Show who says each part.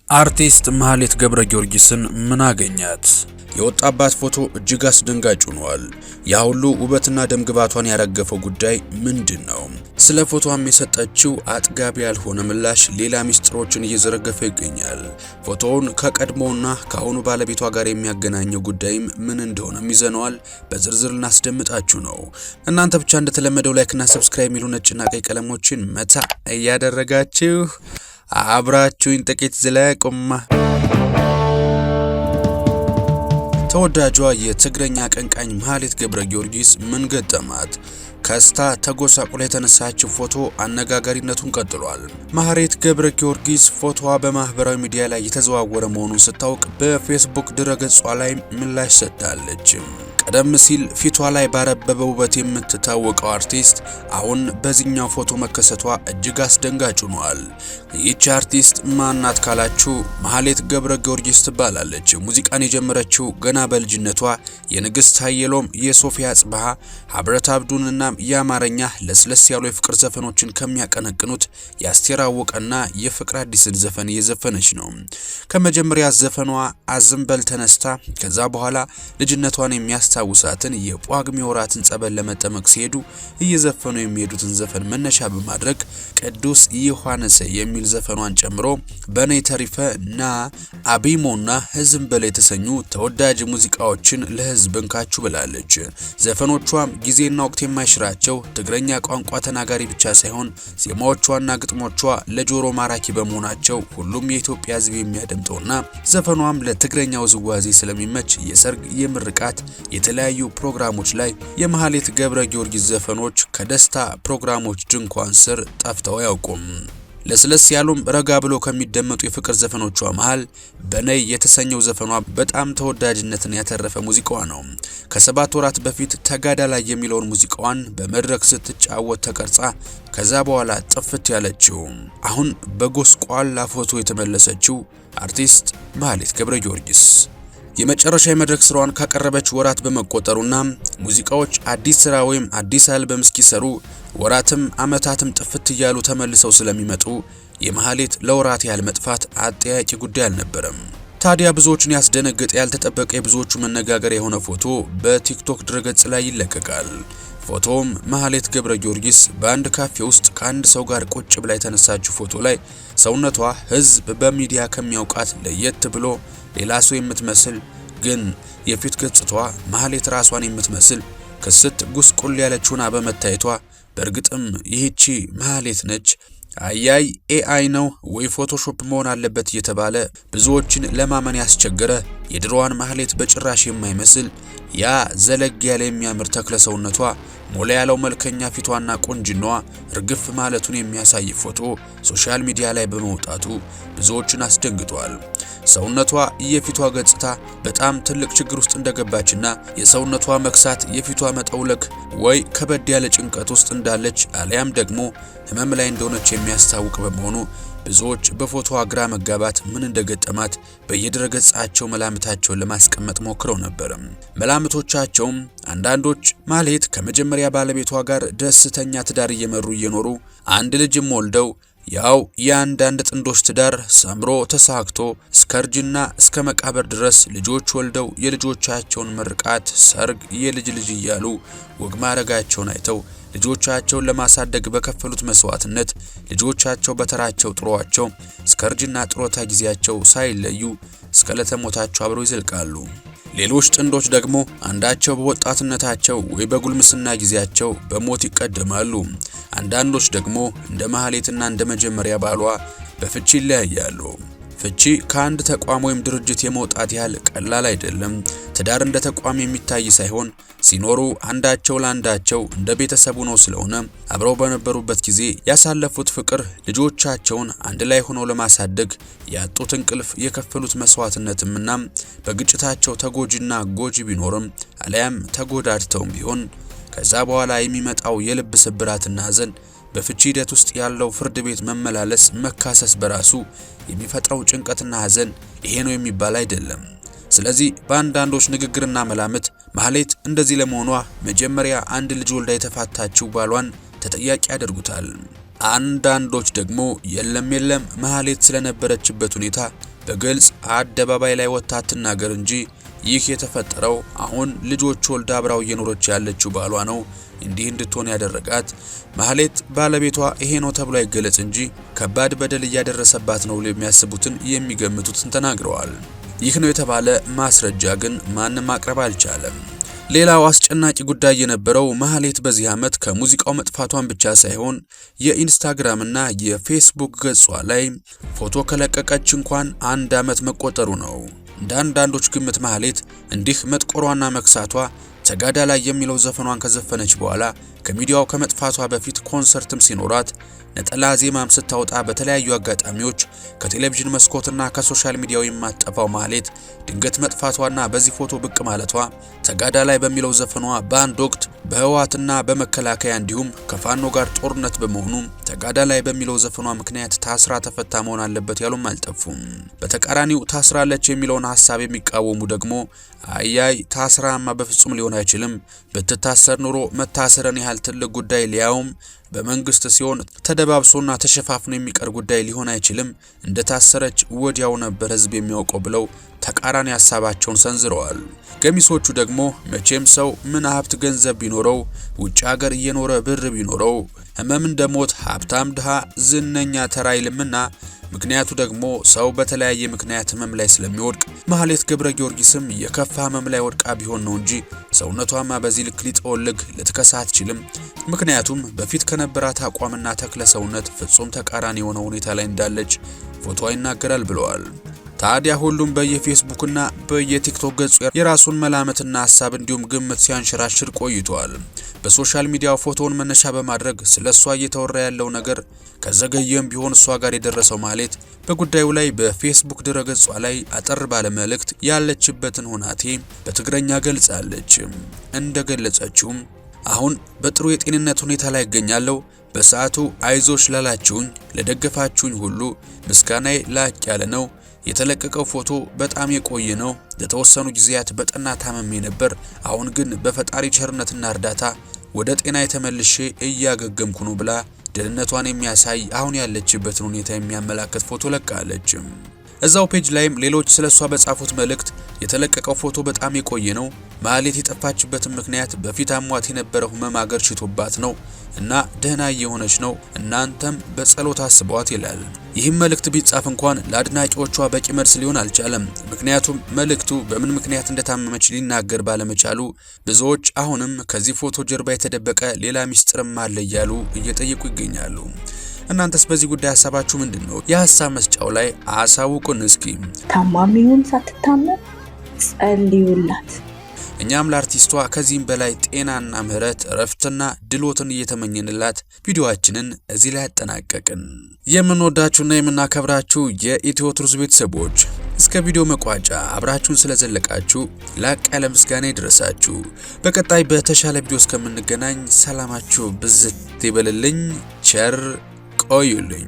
Speaker 1: አርቲስት ማህሌት ገብረጊዮርጊስን ምን አገኛት? የወጣባት ፎቶ እጅግ አስደንጋጭ ሆኗል። ያ ሁሉ ውበትና ደምግባቷን ያረገፈው ጉዳይ ምንድነው? ስለ ፎቶዋም የሰጠችው አጥጋቢ ያልሆነ ምላሽ ሌላ ሚስጥሮችን እየዘረገፈ ይገኛል። ፎቶውን ከቀድሞውና ከአሁኑ ባለቤቷ ጋር የሚያገናኘው ጉዳይም ምን እንደሆነም ይዘነዋል። በዝርዝር እናስደምጣችሁ ነው። እናንተ ብቻ እንደተለመደው ላይክና ሰብስክራይብ የሚሉ ነጭና ቀይ ቀለሞችን መታ እያደረጋችሁ አብራችሁኝ ጥቂት ዝለቁማ። ተወዳጇ የትግረኛ አቀንቃኝ ማህሌት ገብረጊዮርጊስ ምን ገጠማት? ከስታ ተጎሳቁላ የተነሳችው ፎቶ አነጋጋሪነቱን ቀጥሏል። ማህሌት ገብረጊዮርጊስ ፎቶዋ በማህበራዊ ሚዲያ ላይ የተዘዋወረ መሆኑን ስታውቅ በፌስቡክ ድረገጿ ላይ ምላሽ ሰጥታለች። ቀደም ሲል ፊቷ ላይ ባረበበ ውበት የምትታወቀው አርቲስት አሁን በዚህኛው ፎቶ መከሰቷ እጅግ አስደንጋጭ ሆኗል። ይህች አርቲስት ማናት ካላችሁ ማህሌት ገብረጊዮርጊስ ትባላለች። ሙዚቃን የጀመረችው ገና በልጅነቷ የንግስት ኃይሎም፣ የሶፊያ ጽባሃ፣ ሀብረት አብዱንና የአማርኛ ለስለስ ያሉ የፍቅር ዘፈኖችን ከሚያቀነቅኑት የአስቴር አወቀና የፍቅር አዲስን ዘፈን እየዘፈነች ነው። ከመጀመሪያ ዘፈኗ አዝምበል ተነስታ ከዛ በኋላ ልጅነቷን የሚያስታውሳትን የጳጉሜ ወራትን ጸበል ለመጠመቅ ሲሄዱ እየዘፈኑ የሚሄዱትን ዘፈን መነሻ በማድረግ ቅዱስ ዮሐንስ የሚል ዘፈኗን ጨምሮ በኔ ተሪፈ ና አቢሞና ህዝምበል የተሰኙ ተወዳጅ ሙዚቃዎችን ለህዝብ እንካችሁ ብላለች። ዘፈኖቿም ጊዜና ወቅት የማይሽራቸው ትግረኛ ቋንቋ ተናጋሪ ብቻ ሳይሆን ዜማዎቿና ግጥሞቿ ለጆሮ ማራኪ በመሆናቸው ሁሉም የኢትዮጵያ ህዝብ የሚያደምጠውና ዘፈኗም ለትግረኛ ውዝዋዜ ስለሚመች የሰርግ፣ የምርቃት፣ የተለያዩ ፕሮግራሞች ላይ የማህሌት ገብረጊዮርጊስ ዘፈኖች ከደስታ ፕሮግራሞች ድንኳን ስር ጠፍተው አያውቁም። ለስለስ ያሉም ረጋ ብሎ ከሚደመጡ የፍቅር ዘፈኖቿ መሃል በነይ የተሰኘው ዘፈኗ በጣም ተወዳጅነትን ያተረፈ ሙዚቃዋ ነው። ከ7 ወራት በፊት ተጋዳ ላይ የሚለውን ሙዚቃዋን በመድረክ ስትጫወት ተቀርጻ ከዛ በኋላ ጥፍት ያለችው አሁን በጎስቋላ ፎቶ የተመለሰችው አርቲስት ማህሌት ገብረጊዮርጊስ የመጨረሻ የመድረክ ስራዋን ካቀረበች ወራት በመቆጠሩና ሙዚቃዎች አዲስ ስራ ወይም አዲስ አልበም እስኪሰሩ ወራትም አመታትም ጥፍት እያሉ ተመልሰው ስለሚመጡ የማህሌት ለወራት ያህል መጥፋት አጠያቂ ጉዳይ አልነበረም። ታዲያ ብዙዎችን ያስደነገጠ ያልተጠበቀ የብዙዎቹ መነጋገሪያ የሆነ ፎቶ በቲክቶክ ድረገጽ ላይ ይለቀቃል። ፎቶውም ማህሌት ገብረጊዮርጊስ በአንድ ካፌ ውስጥ ከአንድ ሰው ጋር ቁጭ ብላ የተነሳችው ፎቶ ላይ ሰውነቷ ህዝብ በሚዲያ ከሚያውቃት ለየት ብሎ ሌላ ሰው የምትመስል ግን የፊት ገጽታዋ ማህሌት ራሷን የምትመስል ክስት ጉስቁል ያለችውና በመታየቷ በእርግጥም ይህቺ ማህሌት ነች አያይ ኤአይ ነው ወይ ፎቶሾፕ መሆን አለበት እየተባለ ብዙዎችን ለማመን ያስቸገረ የድሮዋን ማህሌት በጭራሽ የማይመስል ያ ዘለግ ያለ የሚያምር ተክለ ሰውነቷ ሞላ ያለው መልከኛ ፊቷና ቆንጅናዋ እርግፍ ማለቱን የሚያሳይ ፎቶ ሶሻል ሚዲያ ላይ በመውጣቱ ብዙዎችን አስደንግጧል። ሰውነቷ የፊቷ ገጽታ በጣም ትልቅ ችግር ውስጥ እንደገባችና የሰውነቷ መክሳት የፊቷ መጠውለግ ወይ ከበድ ያለ ጭንቀት ውስጥ እንዳለች አሊያም ደግሞ ህመም ላይ እንደሆነች የሚያስታውቅ በመሆኑ ብዙዎች በፎቶዋ ግራ መጋባት ምን እንደገጠማት በየድረገጻቸው መላምታቸውን ለማስቀመጥ ሞክረው ነበር። መላምቶቻቸውም አንዳንዶች ማህሌት ከመጀመሪያ ባለቤቷ ጋር ደስተኛ ትዳር እየኖሩ አንድ ልጅም ወልደው ያው የአንዳንድ ጥንዶች ትዳር ሰምሮ ተሳክቶ እስከ እርጅና እስከ መቃብር ድረስ ልጆች ወልደው የልጆቻቸውን ምርቃት፣ ሰርግ፣ የልጅ ልጅ እያሉ ወግ ማረጋቸውን አይተው ልጆቻቸውን ለማሳደግ በከፈሉት መስዋዕትነት ልጆቻቸው በተራቸው ጥሯቸው እስከ እርጅና ጥሮታ ጊዜያቸው ሳይለዩ እስከ ለተሞታቸው አብረው ይዘልቃሉ። ሌሎች ጥንዶች ደግሞ አንዳቸው በወጣትነታቸው ወይ በጉልምስና ጊዜያቸው በሞት ይቀደማሉ። አንዳንዶች ደግሞ እንደ ማህሌትና እንደ መጀመሪያ ባሏ በፍቺ ይለያያሉ። ፍቺ ከአንድ ተቋም ወይም ድርጅት የመውጣት ያህል ቀላል አይደለም። ትዳር እንደ ተቋም የሚታይ ሳይሆን ሲኖሩ አንዳቸው ለአንዳቸው እንደ ቤተሰቡ ነው። ስለሆነ አብረው በነበሩበት ጊዜ ያሳለፉት ፍቅር ልጆቻቸውን አንድ ላይ ሆነው ለማሳደግ ያጡት እንቅልፍ የከፈሉት መስዋዕትነትምና በግጭታቸው ተጎጂና ጎጂ ቢኖርም አለያም ተጎዳድተውም ቢሆን ከዛ በኋላ የሚመጣው የልብ ስብራትና ሐዘን በፍቺ ሂደት ውስጥ ያለው ፍርድ ቤት መመላለስ መካሰስ በራሱ የሚፈጥረው ጭንቀትና ሐዘን ይሄ ነው የሚባል አይደለም። ስለዚህ በአንዳንዶች ንግግርና መላምት ማህሌት እንደዚህ ለመሆኗ መጀመሪያ አንድ ልጅ ወልዳ የተፋታችው ባሏን ተጠያቂ ያደርጉታል። አንዳንዶች ደግሞ የለም ማህሌት ስለነበረችበት ሁኔታ በግልጽ አደባባይ ላይ ወጣ አትናገር እንጂ ይህ የተፈጠረው አሁን ልጆች ወልዳ አብራው እየኖረች ያለችው ባሏ ነው እንዲህ እንድትሆን ያደረጋት። ማህሌት ባለቤቷ ይሄ ነው ተብሎ አይገለጽ እንጂ ከባድ በደል እያደረሰባት ነው የሚያስቡትን የሚገምቱትን ተናግረዋል። ይህ ነው የተባለ ማስረጃ ግን ማንም ማቅረብ አልቻለም። ሌላው አስጨናቂ ጉዳይ የነበረው ማህሌት በዚህ ዓመት ከሙዚቃው መጥፋቷን ብቻ ሳይሆን የኢንስታግራም እና የፌስቡክ ገጿ ላይ ፎቶ ከለቀቀች እንኳን 1 ዓመት መቆጠሩ ነው። እንደ አንዳንዶች ግምት ማህሌት እንዲህ መጥቆሯና መክሳቷ ተጋዳ ላይ የሚለው ዘፈኗን ከዘፈነች በኋላ ከሚዲያው ከመጥፋቷ በፊት ኮንሰርትም ሲኖራት ነጠላ ዜማም ስታወጣ በተለያዩ አጋጣሚዎች ከቴሌቪዥን መስኮትና ከሶሻል ሚዲያው የማጠፋው ማህሌት ድንገት መጥፋቷና በዚህ ፎቶ ብቅ ማለቷ ተጋዳ ላይ በሚለው ዘፈኗ በአንድ ወቅት በህወሓትና በመከላከያ እንዲሁም ከፋኖ ጋር ጦርነት በመሆኑ ተጋዳ ላይ በሚለው ዘፈኗ ምክንያት ታስራ ተፈታ መሆን አለበት ያሉም አልጠፉም። በተቃራኒው ታስራለች የሚለውን ሐሳብ የሚቃወሙ ደግሞ አያይ ታስራማ በፍጹም ሊሆን አይችልም፣ ብትታሰር ኑሮ መታሰርን ያህል ትልቅ ጉዳይ ሊያውም በመንግስት ሲሆን ተደባብሶና ተሸፋፍኖ የሚቀር ጉዳይ ሊሆን አይችልም፣ እንደታሰረች ወዲያው ነበር ህዝብ የሚያውቀው ብለው ተቃራኒ ሐሳባቸውን ሰንዝረዋል። ገሚሶቹ ደግሞ መቼም ሰው ምን ሀብት ገንዘብ ቢኖረው ውጭ ሀገር እየኖረ ብር ቢኖረው ህመም እንደሞት ሀብታም ድሃ ዝነኛ ተራ አይልምና ምክንያቱ ደግሞ ሰው በተለያየ ምክንያት ህመም ላይ ስለሚወድቅ ማህሌት ገብረ ጊዮርጊስም የከፋ ህመም ላይ ወድቃ ቢሆን ነው እንጂ ሰውነቷማ በዚህ ልክ ሊጠወልግ ልትከሳ አትችልም። ምክንያቱም በፊት ከነበራት አቋምና ተክለ ሰውነት ፍጹም ተቃራኒ የሆነ ሁኔታ ላይ እንዳለች ፎቶ ይናገራል ብለዋል። ታዲያ ሁሉም በየፌስቡክና በየቲክቶክ ገጹ የራሱን መላመትና ሐሳብ እንዲሁም ግምት ሲያንሸራሽር ቆይቷል። በሶሻል ሚዲያው ፎቶውን መነሻ በማድረግ ስለሷ እየተወራ ያለው ነገር ከዘገየም ቢሆን እሷ ጋር የደረሰው ማህሌት በጉዳዩ ላይ በፌስቡክ ድረገጿ ላይ አጠር ባለ መልእክት ያለችበትን ሁናቴ በትግረኛ ገልጻለች። እንደገለጸችውም አሁን በጥሩ የጤንነት ሁኔታ ላይ እገኛለሁ። በሰዓቱ አይዞሽ ላላችሁኝ ለደገፋችሁኝ ሁሉ ምስጋናዬ ላቅ ያለ ነው። የተለቀቀው ፎቶ በጣም የቆየ ነው። ለተወሰኑ ጊዜያት በጠና ታመሜ ነበር። አሁን ግን በፈጣሪ ቸርነትና እርዳታ ወደ ጤና የተመልሼ እያገገምኩ ነው ብላ ደህንነቷን የሚያሳይ አሁን ያለችበትን ሁኔታ የሚያመላክት ፎቶ ለቃለች። እዛው ፔጅ ላይም ሌሎች ስለሷ በጻፉት መልእክት የተለቀቀው ፎቶ በጣም የቆየ ነው። ማህሌት የጠፋችበትን ምክንያት በፊት አሟት የነበረው ህመም አገርሽቶባት ነው እና ደህና እየሆነች ነው፣ እናንተም በጸሎት አስቧት ይላል። ይህም መልእክት ቢጻፍ እንኳን ለአድናቂዎቿ በቂ መልስ ሊሆን አልቻለም። ምክንያቱም መልእክቱ በምን ምክንያት እንደታመመች ሊናገር ባለመቻሉ ብዙዎች አሁንም ከዚህ ፎቶ ጀርባ የተደበቀ ሌላ ሚስጥርም አለ እያሉ እየጠየቁ ይገኛሉ። እናንተስ በዚህ ጉዳይ ሐሳባችሁ ምንድነው? የሐሳብ መስጫው ላይ አሳውቁን እስኪ።
Speaker 2: ታማሚውን ሳትታመም ጸልዩላት።
Speaker 1: እኛም ለአርቲስቷ ከዚህም በላይ ጤናና ምህረት እረፍትና ድሎትን እየተመኘንላት ቪዲዮአችንን እዚህ ላይ አጠናቀቅን። የምንወዳችሁና የምናከብራችሁ የኢትዮ ቱርዝ ቤተሰቦች እስከ ቪዲዮ መቋጫ አብራችሁን ስለዘለቃችሁ ላቅ ያለ ምስጋና ይድረሳችሁ። በቀጣይ በተሻለ ቪዲዮ እስከምንገናኝ ሰላማችሁ ብዝት ይበልልኝ። ቸር ቆዩልኝ።